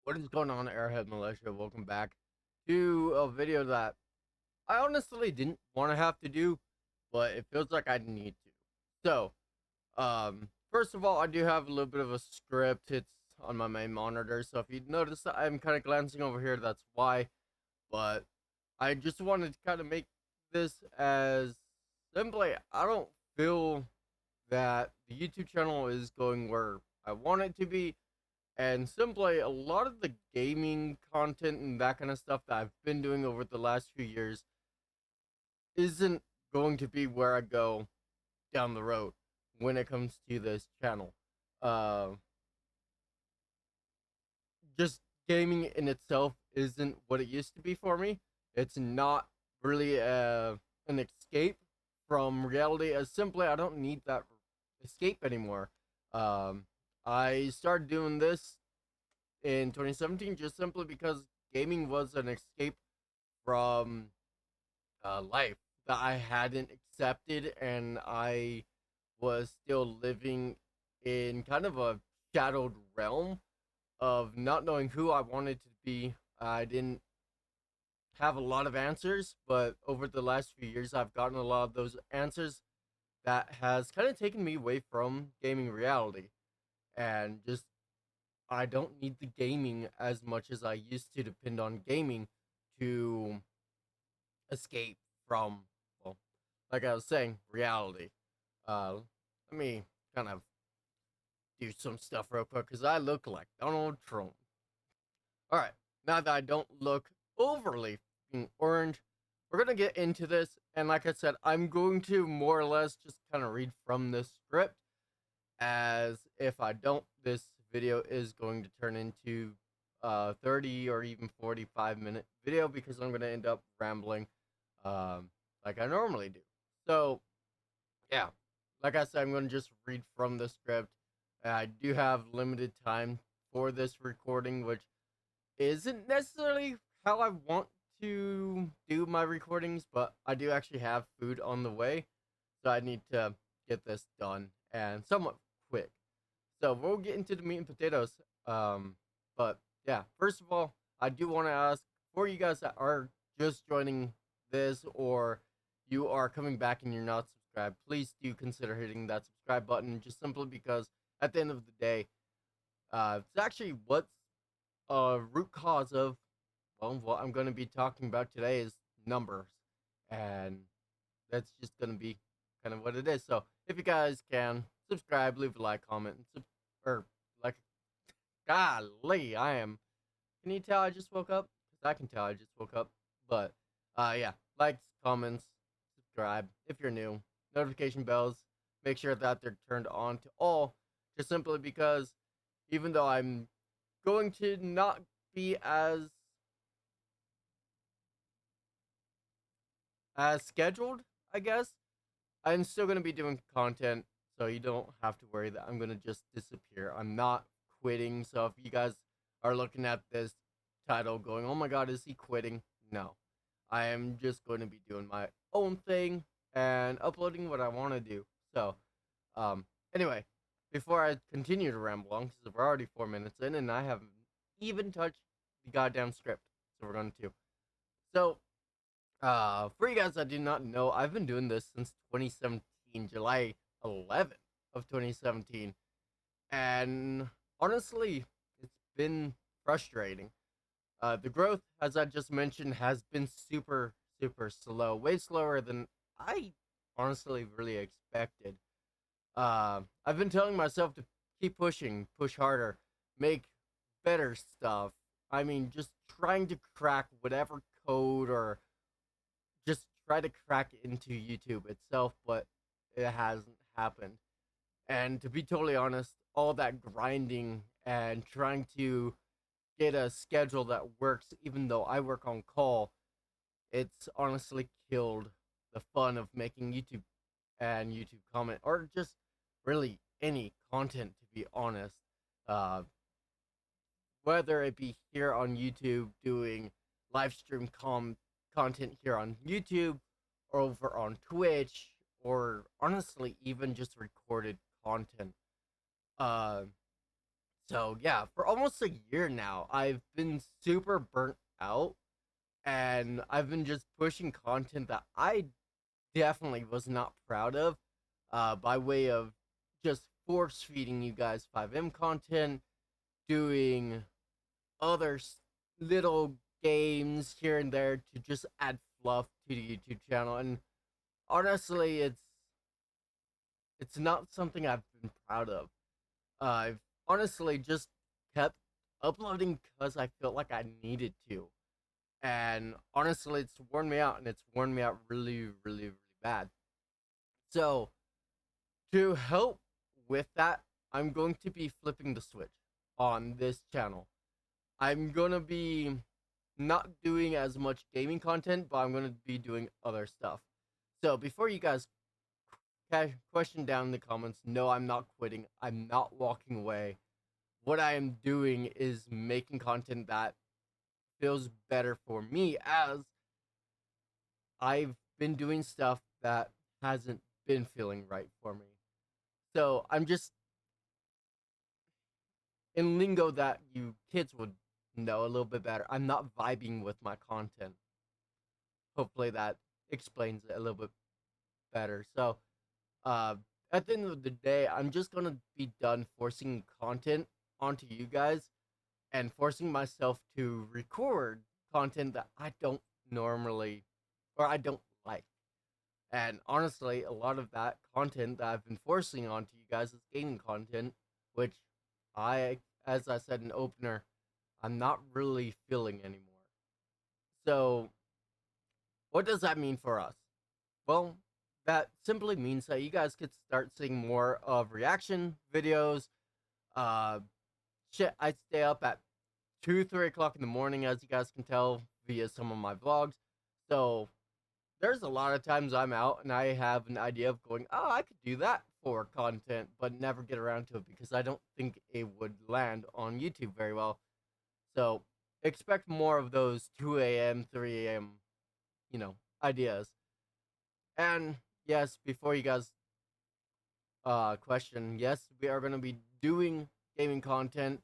What is going on, Airhead Militia? Welcome back to a video that I honestly didn't want to have to do, but it feels like I need to. First of all, I do have a little bit of a script. It's on my main monitor, so if you notice that I'm kind of glancing over here, that's why. But I just wanted to kind of make this as simply, I don't feel that the YouTube channel is going where I want it to be, and simply a lot of the gaming content and that kind of stuff that I've been doing over the last few years isn't going to be where I go down the road when it comes to this channel. Uh, just gaming in itself isn't what it used to be for me. It's not really an escape from reality, as simply I don't need that escape anymore. Um, I started doing this in 2017 just simply because gaming was an escape from life that I hadn't accepted, and I was still living in kind of a shadowed realm of not knowing who I wanted to be. I didn't have a lot of answers, but over the last few years, I've gotten a lot of those answers that has kind of taken me away from gaming reality, and just I don't need the gaming as much as I used to depend on gaming to escape from, well, like I was saying, reality. Let me kind of do some stuff real quick because I look like Donald Trump. All right, now that I don't look overly orange, we're gonna get into this. And like I said, I'm going to more or less just kind of read from this script, as if I don't, this video is going to turn into 30 or even 45-minute video because I'm going to end up rambling like I normally do. So, yeah, like I said, I'm going to just read from the script. I do have limited time for this recording, which isn't necessarily how I want to do my recordings, but I do actually have food on the way, so I need to get this done and somewhat quick. So we'll get into the meat and potatoes. But yeah, first of all, I do want to ask for you guys that are just joining this, or you are coming back and you're not subscribed, please do consider hitting that subscribe button, just simply because at the end of the day, it's actually what's root cause of, well, what I'm going to be talking about today is numbers, and that's just going to be kind of what it is. So if you guys can subscribe, leave a like, comment, and or like, golly, I am. Can you tell I just woke up? Because I can tell I just woke up. But yeah, likes, comments, subscribe if you're new, notification bells. Make sure that they're turned on to all, just simply because even though I'm going to not be as scheduled, I guess, I'm still going to be doing content, so you don't have to worry that I'm going to just disappear. I'm not quitting, so if you guys are looking at this title going, oh my god, is he quitting? No. I am just going to be doing my own thing and uploading what I want to do. So, um, anyway, before I continue to ramble on, because we're already 4 minutes in and I haven't even touched the goddamn script, so we're going to. So, for you guys that do not know, I've been doing this since 2017, July 11th of 2017, and honestly, it's been frustrating. The growth, as I just mentioned, has been super, super slow, way slower than I honestly really expected. I've been telling myself to keep pushing, push harder, make better stuff. I mean, just trying to crack whatever code or just try to crack into YouTube itself, but it hasn't happened. And to be totally honest, all that grinding and trying to get a schedule that works, even though I work on call, it's honestly killed the fun of making YouTube and YouTube comment, or just really any content, to be honest. Uh, whether it be here on YouTube doing live stream content here on YouTube, or over on Twitch, or honestly even just recorded content. Uh, So yeah, for almost a year now, I've been super burnt out, and I've been just pushing content that I definitely was not proud of, by way of just force feeding you guys 5M content, doing other little games here and there to just add fluff to the YouTube channel. And honestly, it's not something I've been proud of. I've honestly just kept uploading because I felt like I needed to. And honestly, it's worn me out, and it's worn me out really, really, really bad. So, to help with that, I'm going to be flipping the switch on this channel. I'm going to be not doing as much gaming content, but I'm going to be doing other stuff. So, before you guys question down in the comments, no, I'm not quitting. I'm not walking away. What I am doing is making content that feels better for me, as I've been doing stuff that hasn't been feeling right for me. So I'm just, in lingo that you kids would know a little bit better, I'm not vibing with my content. Hopefully that explains it a little bit better. So uh, at the end of the day, I'm just gonna be done forcing content onto you guys and forcing myself to record content that I don't normally, or I don't like. And honestly, a lot of that content that I've been forcing onto you guys is gaming content, which as I said in opener, I'm not really feeling anymore. So, what does that mean for us? Well, that simply means that you guys could start seeing more of reaction videos. Uh, I stay up at 2, 3 o'clock in the morning, as you guys can tell via some of my vlogs. So there's a lot of times I'm out and I have an idea of going, oh, I could do that for content, but never get around to it because I don't think it would land on YouTube very well. So expect more of those 2 a.m., 3 a.m., ideas. And yes, before you guys question, yes, we are going to be doing gaming content.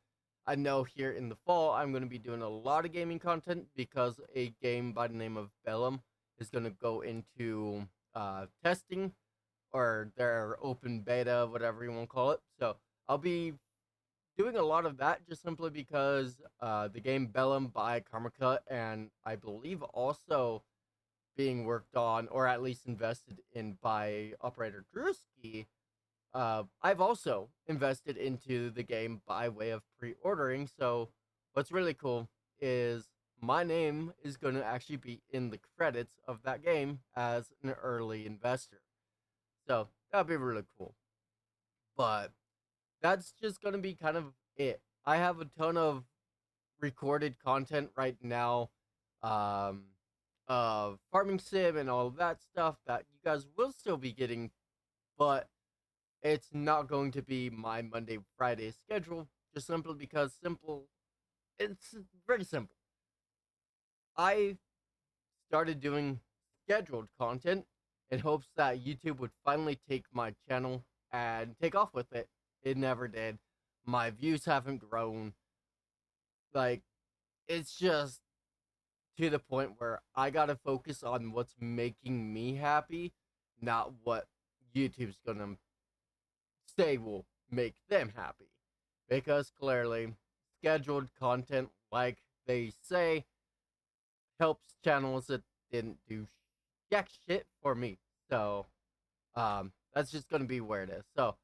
I know here in the fall, I'm going to be doing a lot of gaming content because a game by the name of Bellum is going to go into testing, or their open beta, whatever you want to call it. So I'll be doing a lot of that just simply because the game Bellum by Karmacut, and I believe also being worked on, or at least invested in, by Operator Drewski. I've also invested into the game by way of pre-ordering. So what's really cool is my name is going to actually be in the credits of that game as an early investor. So that'd be really cool. But that's just going to be kind of it. I have a ton of recorded content right now, um, of farming sim and all of that stuff that you guys will still be getting, but it's not going to be my Monday, Friday schedule, just simply because it's very simple. I started doing scheduled content in hopes that YouTube would finally take my channel and take off with it. It never did. My views haven't grown. Like, it's just to the point where I gotta focus on what's making me happy, not what YouTube's gonna say will make them happy. Because clearly, scheduled content, like they say, helps channels that didn't do jack shit for me. So, that's just gonna be where it is. So,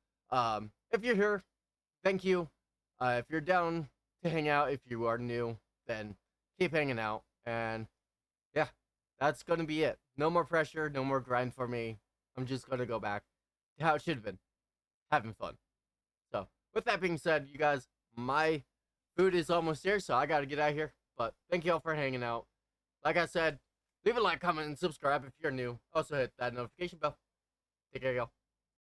if you're here, thank you. If you're down to hang out, if you are new, then keep hanging out. And yeah, that's gonna be it. No more pressure, no more grind for me. I'm just gonna go back to how it should have been, having fun. So, with that being said, you guys, my food is almost here, so I gotta get out of here. But thank you all for hanging out. Like I said, leave a like, comment, and subscribe if you're new. Also hit that notification bell. Take care, y'all.